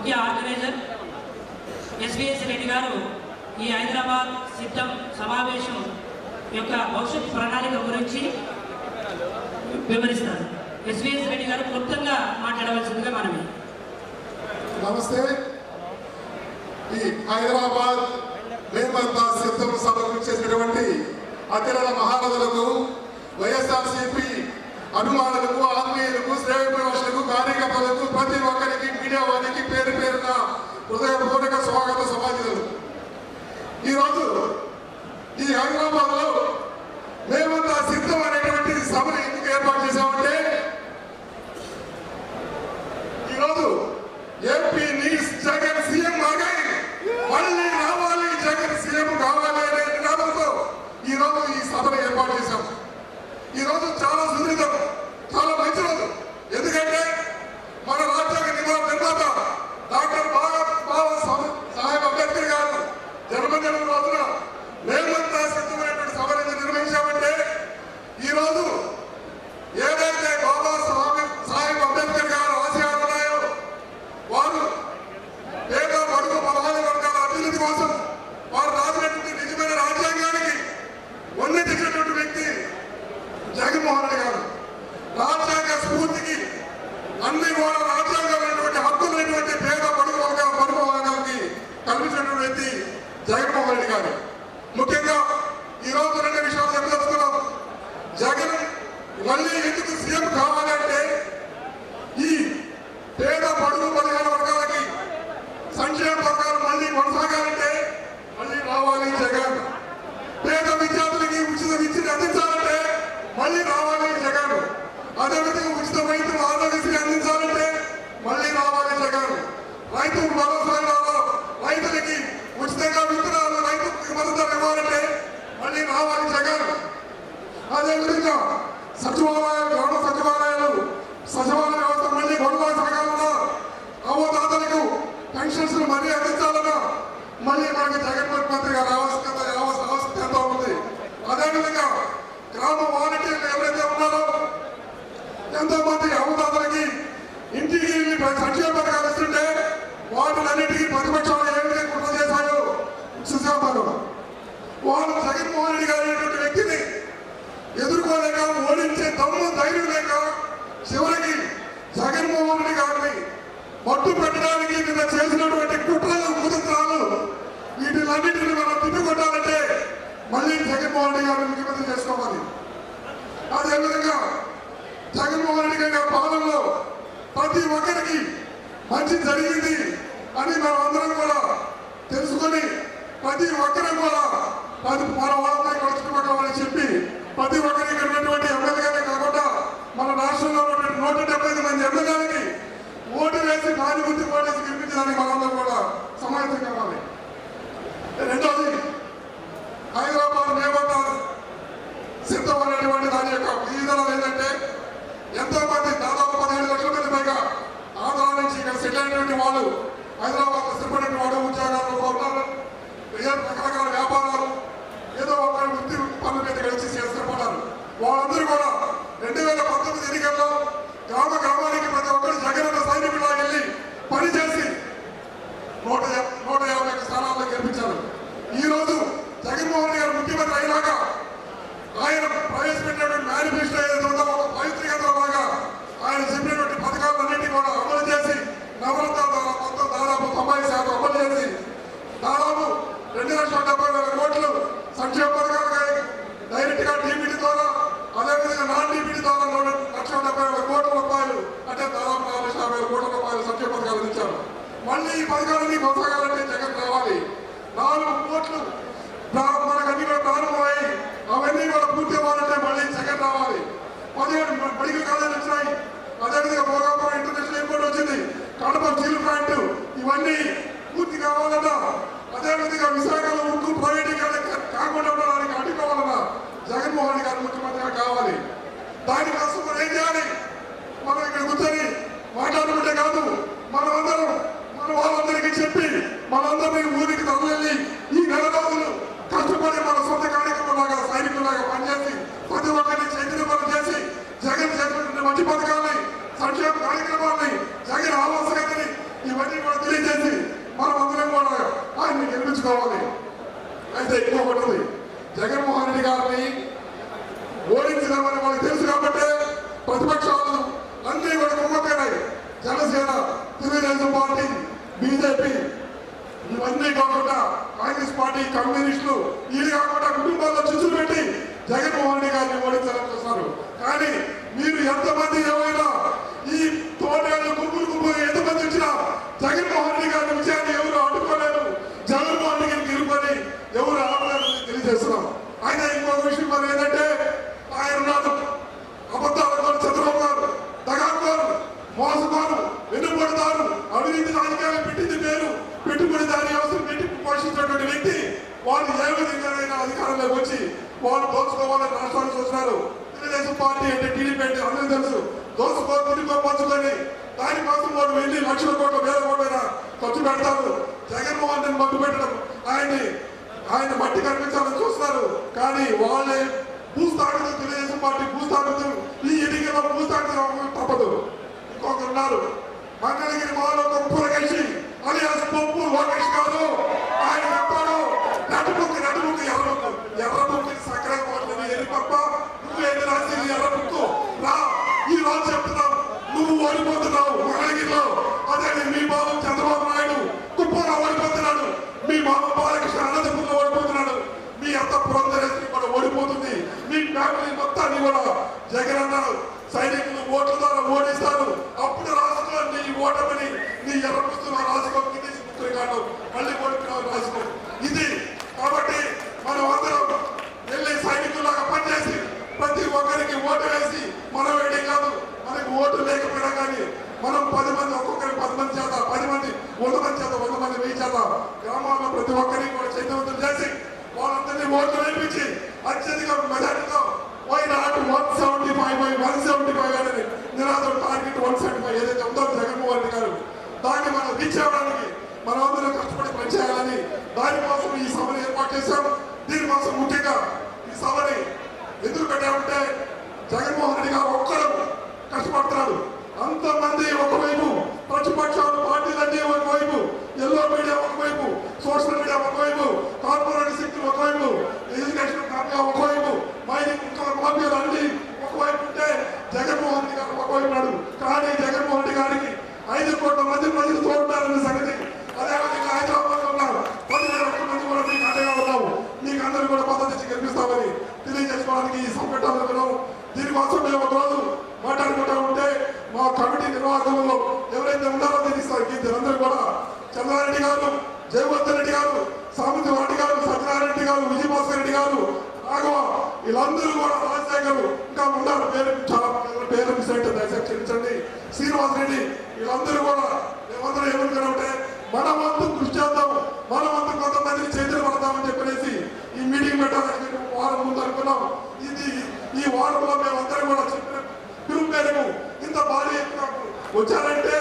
ముఖ్య organiser SVS Reddy గారు ఈ హైదరాబాద్ సిద్ధం సమావేశం యొక్క భవిష్యత్ ప్రణాళిక గురించి వివరిస్తారు. ఎస్విఎస్ రెడ్డి గారు క్లుప్తంగా మాట్లాడవలసిందిగా మనమే. నమస్తే. ఈ హైదరాబాద్ మేమంతా సిద్ధం సభకు చేసినటువంటి అఖిల మహారథులకు, వైఎస్ఆర్సీపీ అభిమానులకు, ఆత్మీయులకు, శ్రేయోభిలాషులకు, కార్యకర్తలకు, ప్రతి ఒక్కరికి, మీడియా వారికి పేరు పేరున హృదయపూర్వక స్వాగత సమాజాలు. ఈరోజు ఈ హైదరాబాద్ లో మేమంతా సిద్ధం అనేటువంటి సభను ఎందుకు ఏర్పాటు చేశామంటే, ఈరోజు AP needs Jagan CM again, మళ్ళీ రావాలి జగన్ సీఎం కావాలి అనే నినాదంతో ఈరోజు ఈ సభను ఏర్పాటు చేశాం. ఈరోజు చాలా సుదీర్ఘం, చాలా మంచి రోజు. ఎందుకంటే మన రాజ్యాంగ నిర్మాత డాక్టర్ బాబాసాహెబ్ అంబేద్కర్ గారు జన్మదినం రోజున మేమంతా సిద్ధమైనటువంటి సభను నిర్వహించామంటే, ఈరోజు ఏదైతే బాబాసాహెబ్ అంబేద్కర్ గారు ఆశయాలు ఉన్నాయో, వారు పేద బడుగు బలహీన వర్గాల అభివృద్ధి కోసం వారు రాసినటువంటి నిజమైన రాజ్యాంగానికి వన్నె తెచ్చినటువంటి వ్యక్తి జగన్మోహన్ రెడ్డి గారు. రాజ్యాంగ స్ఫూర్తికి అన్ని కూడా రాజ్యాంగమైనటువంటి హక్కులైనటువంటి పేద బడుగు వర్గాలకి కల్పించినటువంటి వ్యక్తి జగన్మోహన్ రెడ్డి గారు. ముఖ్యంగా ఈరోజు రెండు విషయాలు చెప్పదలుచుకున్నాం. జగన్ మళ్ళీ ఎందుకు సీఎం కావాలంటే, ఈ పేద బడుగు బలహీన వర్గాలకి సంక్షేమ పథకాలు మళ్ళీ కొనసాగాలంటే మళ్ళీ రావాలి జగన్. పేద విద్యార్థులకి ఉచిత విద్యను అందించాలంటే మళ్ళీ రావాలి జగన్. అదేవిధంగా ఉచిత వైద్యం ఆరోగ్యశ్రీ అందించాలంటే మళ్ళీ రావాలి జగన్. రైతు భరోసాలో రైతులకి ఉచితంగా విత్తనాలు, రైతులకు మద్దతు ఇవ్వాలంటే మళ్ళీ రావాలి జగన్. అదేవిధంగా సచివాలయాలు, గ్రామ సచివాలయ వ్యవస్థ మళ్ళీ కొనసాగాలన్నా, అవతాతలకు పెన్షన్స్ మళ్ళీ అందించాలన్నా మళ్ళీ మనకి జగన్ ముఖ్యమంత్రి గారు ఆవశ్యకత ఎంతో ఉంది. అదేవిధంగా గ్రామ వాలంటీర్లు ఎవరైతే ఉన్నారో, ఎంతో మంది అవతాతలకి ఇంటికి సంక్షేమ పథకాలు ఇస్తుంటే వాటిలన్నిటికీ ప్రతిపక్షాలు ఏ విధంగా కుట్ర చేశాయో చూసారు. వాళ్ళు జగన్మోహన్ రెడ్డి గారు అనేటువంటి వ్యక్తిని ఎదుర్కోలేక, ఓడించే దమ్ము ధైర్యం లేక, చివరికి జగన్మోహన్ రెడ్డి గారిని మట్టు పెట్టడానికి నిన్న చేసినటువంటి కుట్రలు, కుతంత్రాలు, వీటిలన్నింటినీ మనం తిట్టుకొట్టాలంటే మళ్ళీ జగన్మోహన్ రెడ్డి గారిని ముఖ్యమంత్రి చేసుకోవాలి. అదేవిధంగా జగన్మోహన్ రెడ్డి గారి పాలనలో ప్రతి ఒక్కరికి మంచి జరిగింది అని మనం అందరం కూడా తెలుసుకొని, ప్రతి ఒక్కరం కూడా మన వాళ్ళపై కొలుచుకోవాలని చెప్పి ప్రతి ఒక్కరికి ఉన్నటువంటి ఎమ్మెల్యేగానే కాకుండా మన రాష్ట్రంలో ఉన్నటువంటి 175 మంది ఎమ్మెల్యేలకి ఓటు వేసి సానుభూతి ఓటేసి గెలిపించడానికి మనందరం కూడా సమాయత్తం కావాలి. రెండోది, హైదరాబాద్ మేమంతా సిద్ధం అనేటువంటి దాని యొక్క విధానం ఏంటంటే, ఎంతో మంది దాదాపు 17 లక్షల మంది పైగా ఆంధ్ర నుంచి ఇక్కడ సెటిల్ అయినటువంటి వాళ్ళు, హైదరాబాద్ లో స్థిరపడిన వాళ్ళు, ఉద్యోగాల్లో ఉన్నారు, రకరకాల వ్యాపారాలు, ఏదో ఒక వృత్తి పనుల మీద కలిసి స్థిరపడ్డారు. వాళ్ళందరూ కూడా 2019 ఎన్నికల్లో గ్రామానికి ప్రతి ఒక్కరు జగనన్న సైనికులా వెళ్ళి పనిచేసి 150 స్థానాల్లో గెలిపించారు. ఈ రోజు జగన్మోహన్ రెడ్డి గారు ముఖ్యమంత్రి అయినాక ఆయన ప్రవేశపెట్టినటువంటి మేనిఫెస్టో ఏదైతే ఉందో, ఒక పవిత్రీకరణలాగా ఆయన చెప్పినటువంటి పథకాలన్నింటినీ కూడా అమలు చేసి, నవరత్నాల ద్వారా మొత్తం దాదాపు 90% అమలు చేసి, దాదాపు 2,70,000 కోట్లు సంక్షేమ పథకాలు డైరెక్ట్ గా డీబీటీ ద్వారా, అదేవిధంగా నాన్ డీబీటీ ద్వారా 1,70,000 కోట్ల రూపాయలు, అంటే దాదాపు 4,50,000 కోట్ల రూపాయలు సంక్షేమ పథకాలు ఇచ్చారు. మళ్ళీ ఈ పథకాలన్నీ కొనసాగాలంటే జగన్ రావాలి. 4 కోట్లు మనకన్నీ కూడా ప్రారంభమై అవన్నీ కూడా పూర్తి అవ్వాలంటే మళ్ళీ జగన్ రావాలి. 17 మెడికల్ కాలేజీలు వచ్చినాయి. అదేవిధంగా భోగాపురం ఇంటర్నేషనల్ ఎయిర్పోర్ట్ వచ్చింది, కడప స్టీల్ ప్లాంట్, ఇవన్నీ పూర్తి కావాలన్నా, అదేవిధంగా విశాఖలో ఉక్కు ప్రైవేటీకరణ కాకుండా ఉండడానికి అడ్డుకోవాలన్నా జగన్మోహన్ రెడ్డి గారు ముఖ్యమంత్రిగా కావాలి. దానికోసం మనం ఏం చేయాలి? మనం ఇక్కడ కూర్చొని మాట్లాడుకుంటే కాదు, మనమందరం మన వాళ్ళందరికీ చెప్పి మనందరినీ ఊరికి తరలి ఈ నెల రోజులు కష్టపడి మన సొంత కార్యక్రమంలాగా సైనికులాగా పనిచేసి ప్రతి ఒక్కరిని చైతన్యపరం చేసి జగన్ చేసినటువంటి మంచి పథకాలని, సంక్షేమ కార్యక్రమాలని, జగన్ ఆవాస ఇవన్నీ కూడా తెలియజేసి గెలిపించుకోవాలి. అయితే ఇంకొకటి ఉంది, జగన్మోహన్ రెడ్డి గారిని ఓడించినామని మనకు తెలుసు కాబట్టి ప్రతిపక్షాలు అన్నీ కూడా కుమ్మక్కైనాయి. జనసేన, తెలుగుదేశం పార్టీ, బీజేపీ ఇవన్నీ కాకుండా కాంగ్రెస్ పార్టీ, కమ్యూనిస్టులు ఇది కాకుండా కుటుంబాల్లో చిచ్చులు పెట్టి జగన్మోహన్ రెడ్డి గారిని ఓడించాలని చూస్తారు. కానీ మీరు ఎంతమంది ఏమైనా ఈ తోటలు గుంపులు ఎంతమంది వచ్చినా జగన్మోహన్ రెడ్డి గారి విషయాన్ని ఎవరు అడ్డుకోలేరు. జగన్మోహన్ రెడ్డి గారికి గెలుపని ఎవరు ఆపలేరు తెలియజేస్తున్నాం. అయితే ఇంకొక విషయం మరి ఏంటంటే ఆయన ఉన్నాడు అబద్ధాలు చంద్రబాబు గారు, దగాకోరు, మోసకోరు, వెన్నుపడతారు, అవినీతి రాజకీయాలు పెట్టింది పేరు పెట్టుబడిదారి అవసరం పెట్టి పోషించినటువంటి వ్యక్తి వాళ్ళు ఏ విధంగానైనా అధికారంలోకి వచ్చి వాళ్ళు దోచుకోవాలని రాష్ట్రానికి చూస్తున్నారు. తెలుగుదేశం పార్టీ అంటే టీడీపీ అంటే అందరూ తెలుసు. తిరిగి పంచుకొని దానికోసం వాళ్ళు వెళ్ళి లక్షల కోట్ల వేల కోట్ల ఖర్చు పెడతారు. జగన్మోహన్ రెడ్డి మట్టు పెట్టడం ఆయన మట్టి కనిపించాలని చూస్తున్నారు. కానీ వాళ్ళే భూస్థాపితం, తెలుగుదేశం పార్టీ భూస్థాపితం, ఈ ఎన్నికల్లో భూస్థాపితం తప్పదు. ఇంకొకరు ఉన్నారు మంగళగిరి మాలో పురకేసి అలియాస్ పప్పు లోకేష్ గారు. ఆయన చెప్పాడు నటుముక్కు ఎర్రముక్కు సక్రంగా ఉంటుంది. ఎన్ని పప్ప నువ్వు ఎన్ని రాసింది ఎర్రముక్కు రా. ఈ రోజు చెప్తున్నావు నువ్వు ఓడిపోతున్నావు మంగళగిరిలో. అదే మీ బాబు చంద్రబాబు నాయుడు కుప్పంలో ఓడిపోతున్నాడు. మీ మామ బాలకృష్ణ అనంతపురంలో ఓడిపోతున్నాడు. మీ అత్త పురంధరేశ్వరి కూడా ఓడిపోతుంది. మీ ఫ్యామిలీ మొత్తాన్ని కూడా జగన్ అన్న సైనికులు ఓట్ల ద్వారా ఓడిస్తారు. అప్పుడు రాసుకో నీ ఓటమని, నీ ఎర్ర పుస్తకం రాసుకో, గిన్నెసి ముక్కులు కాదు మళ్ళీ ఓడిపోయిన రాసుకో. ఇది కాబట్టి మనం అందరం వెళ్ళి సైనికుల్లాగా పనిచేసి ప్రతి ఒక్కరికి ఓటు వేసి మనం వేయడం కాదు. మనకి ఓటు లేకపోయినా కానీ మనం 10 మంది, ఒక్కొక్కరికి 10 మంది చేత, 10 మంది 100 మంది చేత, 100 మంది 1000 చేత గ్రామాల్లో ప్రతి ఒక్కరికి కూడా చైతన్యవంతులు చేసి వాళ్ళందరినీ ఓట్లు వేయించి అత్యధిక మెజార్టీతో వై నాట్ 175 అనేది నినాదం టార్గెట్ 175 ఏదైతే ఉందో జగన్మోహన్ రెడ్డి గారు దాన్ని మనం రీచ్ అవ్వడానికి మనం అందరం కష్టపడి పనిచేయాలని దానికోసం ఈ సభను ఏర్పాటు చేశాం. దీనికోసం ముఖ్యంగా ఈ సభని ఎందుకు పెట్టామంటే జగన్మోహన్ రెడ్డి గారు ఒక్కరు కష్టపడుతున్నాడు. అంతమంది ఒకవైపు, ప్రతిపక్షాలు పార్టీలన్నీ ఒకవైపు, ఎల్లో మీడియా ఒకవైపు, సోషల్ మీడియా ఒకవైపు, కార్పొరేట్ శక్తులు ఒకవైపు, ఎడ్యుకేషన్ మాఫియా ఒకవైపు, మైనింగ్ మాఫియాలు అన్ని ఒకవైపు ఉంటే జగన్మోహన్ రెడ్డి గారు ఒకవైపు నాడు. కానీ జగన్మోహన్ రెడ్డి గారికి 5 కోట్ల మంది ప్రజలు తోడున్నారనే సంగతి. అదేవిధంగా హైదరాబాద్ లో ఉన్నారు 10,000 మంది కూడా మీకు అండగా ఉన్నాము. మీకు అందరూ కూడా మద్దతు ఇచ్చి గెలిపిస్తామని తెలియజేసుకోవడానికి ఈ సంఘటనలో దీనికోసం మేము ఒక రోజు మాట్లాడుకుంటా ఉంటే మా కమిటీ నిర్వాహకులలో ఎవరైతే ఉన్నారో దీనిఅందరూ కూడా చంద్రారెడ్డి గారు, జయవర్ధన్ రెడ్డి గారు, సామంతి రెడ్డి గారు, సత్యనారాయణ రెడ్డి గారు, విజయభాస్కర్ రెడ్డి గారు, రాఘవ వీళ్ళందరూ కూడా రాజశేఖర్ ఇంకా ఉన్నారు. చాలా పేరు మిస్ అయితే దయచేసి క్షమించండి. శ్రీనివాస్ రెడ్డి వీళ్ళందరూ కూడా మేమందరూ ఏమనుకున్నామంటే మన వంతు కృషి చేద్దాం, మన వంతు కొంతమందిని చైతన్య పడతామని చెప్పేసి ఈ మీటింగ్ పెట్టాలని వారం ముందు అనుకున్నాం. ఈ వారంలో మేమందరం కూడా చెప్పిన పిలుపు మేరకు ఇంత భారీ వచ్చారంటే